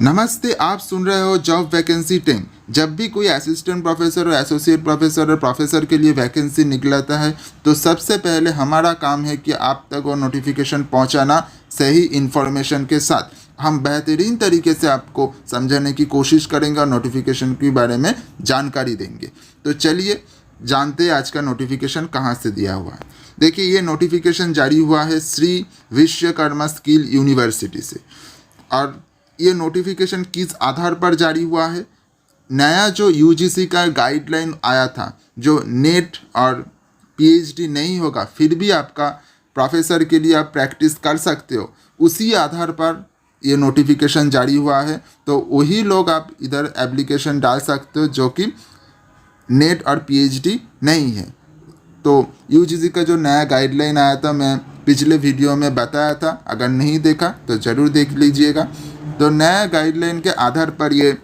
नमस्ते, आप सुन रहे हो जॉब वैकेंसी 10। जब भी कोई असिस्टेंट प्रोफेसर और एसोसिएट प्रोफेसर और प्रोफेसर के लिए वैकेंसी निकलता है तो सबसे पहले हमारा काम है कि आप तक वो नोटिफिकेशन पहुंचाना सही इन्फॉर्मेशन के साथ। हम बेहतरीन तरीके से आपको समझाने की कोशिश करेंगे और नोटिफिकेशन के बारे में जानकारी देंगे। तो चलिए जानते हैं आज का नोटिफिकेशन कहाँ से दिया हुआ है। देखिए, ये नोटिफिकेशन जारी हुआ है श्री विश्वकर्मा स्किल यूनिवर्सिटी से। और ये नोटिफिकेशन किस आधार पर जारी हुआ है? नया जो यूजीसी का गाइडलाइन आया था, जो नेट और पीएचडी नहीं होगा फिर भी आपका प्रोफेसर के लिए आप प्रैक्टिस कर सकते हो, उसी आधार पर ये नोटिफिकेशन जारी हुआ है। तो वही लोग आप इधर एप्लीकेशन डाल सकते हो जो कि नेट और पीएचडी नहीं है। तो यूजीसी का जो नया गाइडलाइन आया था, मैं पिछले वीडियो में बताया था, अगर नहीं देखा तो ज़रूर देख लीजिएगा। तो नया गाइडलाइन के आधार पर ये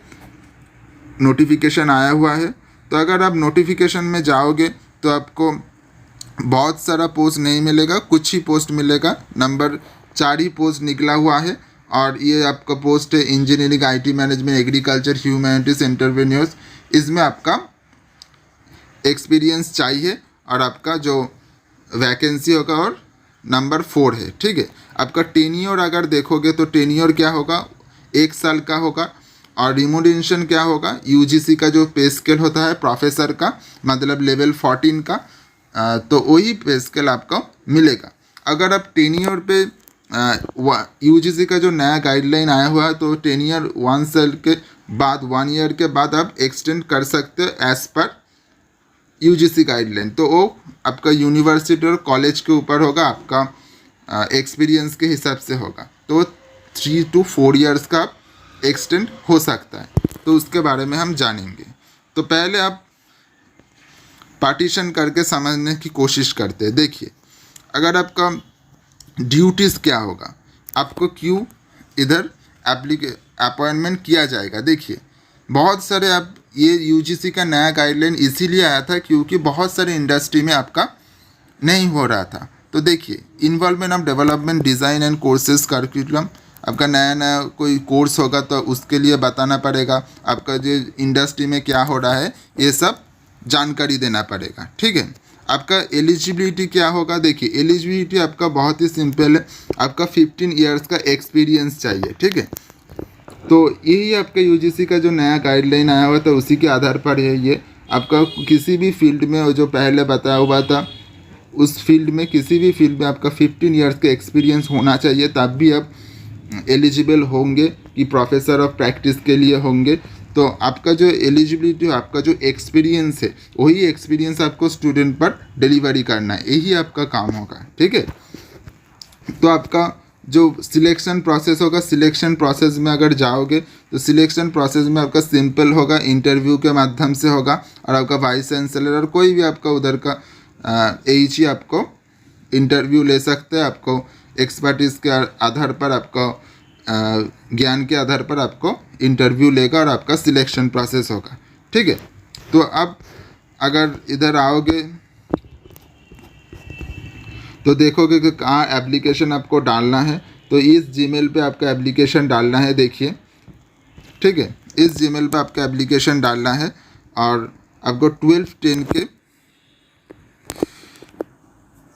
नोटिफिकेशन आया हुआ है। तो अगर आप नोटिफिकेशन में जाओगे तो आपको बहुत सारा पोस्ट नहीं मिलेगा, कुछ ही पोस्ट मिलेगा। नंबर 4 ही पोस्ट निकला हुआ है और ये आपका पोस्ट है engineering, IT management, agriculture, humanities, entrepreneurs. इसमें आपका एक्सपीरियंस चाहिए और आपका जो वैकेंसी होगा और नंबर 4 है। ठीक है, आपका टेन्योर अगर देखोगे तो टेन्योर क्या होगा, 1 साल का होगा। और रिम्यूनरेशन क्या होगा, यूजीसी का जो पे स्केल होता है प्रोफेसर का, मतलब लेवल 14 का, तो वही पे स्केल आपको मिलेगा। अगर आप टेन्योर पे यूजीसी का जो नया गाइडलाइन आया हुआ है तो टेन्योर 1 साल के बाद, 1 ईयर के बाद आप एक्सटेंड कर सकते हो एज पर यूजीसी गाइडलाइन। तो वो आपका यूनिवर्सिटी और कॉलेज के ऊपर होगा, आपका एक्सपीरियंस के हिसाब से होगा। तो 3 to 4 ईयर्स का एक्सटेंड हो सकता है, तो उसके बारे में हम जानेंगे। तो पहले आप पार्टीशन करके समझने की कोशिश करते हैं। देखिए, अगर आपका ड्यूटीज़ क्या होगा, आपको क्यों इधर अपॉइंटमेंट किया जाएगा। देखिए, बहुत सारे आप ये यूजीसी का नया गाइडलाइन इसीलिए आया था क्योंकि बहुत सारे इंडस्ट्री में आपका नहीं हो रहा था। तो देखिए, involvement of development, design and courses curriculum, आपका नया नया कोई कोर्स होगा तो उसके लिए बताना पड़ेगा। आपका जो इंडस्ट्री में क्या हो रहा है ये सब जानकारी देना पड़ेगा। ठीक है, आपका एलिजिबिलिटी क्या होगा। देखिए, एलिजिबिलिटी आपका बहुत ही सिंपल है, आपका 15 ईयर्स का एक्सपीरियंस चाहिए। ठीक है, तो यही आपका यूजीसी का जो नया गाइडलाइन आया हुआ था उसी के आधार पर है। ये आपका किसी भी फील्ड में जो पहले बताया हुआ था उस फील्ड में, किसी भी फील्ड में आपका 15 ईयर्स का एक्सपीरियंस होना चाहिए, तब भी आप एलिजिबल होंगे कि प्रोफेसर ऑफ प्रैक्टिस के लिए होंगे। तो आपका जो एलिजिबिलिटी, आपका जो एक्सपीरियंस है, वही एक्सपीरियंस आपको स्टूडेंट पर डिलीवरी करना है, यही आपका काम होगा। ठीक है, तो आपका जो सिलेक्शन प्रोसेस होगा, सिलेक्शन प्रोसेस में अगर जाओगे तो सिलेक्शन प्रोसेस में आपका सिंपल होगा, इंटरव्यू के माध्यम से होगा। और आपका वाइस चांसलर और कोई भी आपका उधर का एच ही आपको इंटरव्यू ले सकते हैं। आपको एक्सपर्टीज़ के आधार पर, आपको ज्ञान के आधार पर आपको इंटरव्यू लेगा और आपका सिलेक्शन प्रोसेस होगा। ठीक है, तो अब अगर इधर आओगे तो देखोगे कि कहाँ एप्लीकेशन आपको डालना है। तो इस जीमेल पे आपका एप्लीकेशन डालना है। देखिए, ठीक है, इस जीमेल पे आपका एप्लीकेशन डालना है और आपको 12-10 के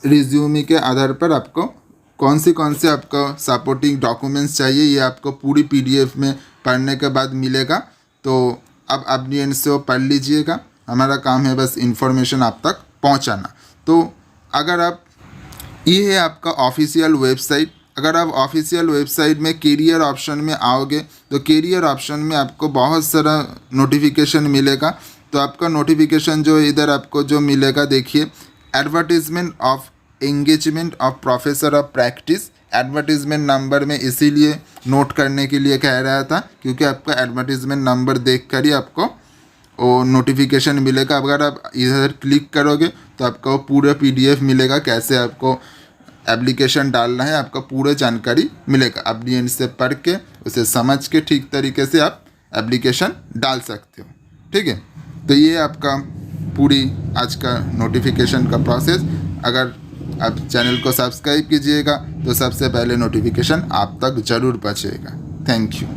रिज्यूमे के आधार पर आपको कौन से आपको सपोर्टिंग डॉक्यूमेंट्स चाहिए, ये आपको पूरी पीडीएफ में पढ़ने के बाद मिलेगा। तो अब अपनी एंड से वो पढ़ लीजिएगा, हमारा काम है बस इंफॉर्मेशन आप तक पहुंचाना। तो अगर आप, ये है आपका ऑफिशियल वेबसाइट। अगर आप ऑफिशियल वेबसाइट में कैरियर ऑप्शन में आओगे तो कैरियर ऑप्शन में आपको बहुत सारा नोटिफिकेशन मिलेगा। तो आपका नोटिफिकेशन जो इधर आपको जो मिलेगा, देखिए, advertisement of engagement of professor of practice. Advertisement number में इसीलिए नोट करने के लिए कह रहा था क्योंकि आपका एडवर्टीजमेंट नंबर देख कर ही आपको वो नोटिफिकेशन मिलेगा। अगर आप इधर क्लिक करोगे तो आपको पूरा पीडीएफ मिलेगा, कैसे आपको एप्लीकेशन डालना है, आपका पूरा जानकारी मिलेगा। अपनी एंड से पढ़ के उसे समझ के ठीक तरीके से आप एप्लीकेशन डाल सकते हो। ठीक है, तो ये आपका पूरी आज का नोटिफिकेशन का प्रोसेस। अगर आप चैनल को सब्सक्राइब कीजिएगा तो सबसे पहले नोटिफिकेशन आप तक ज़रूर पहुँचेगा। Thank you.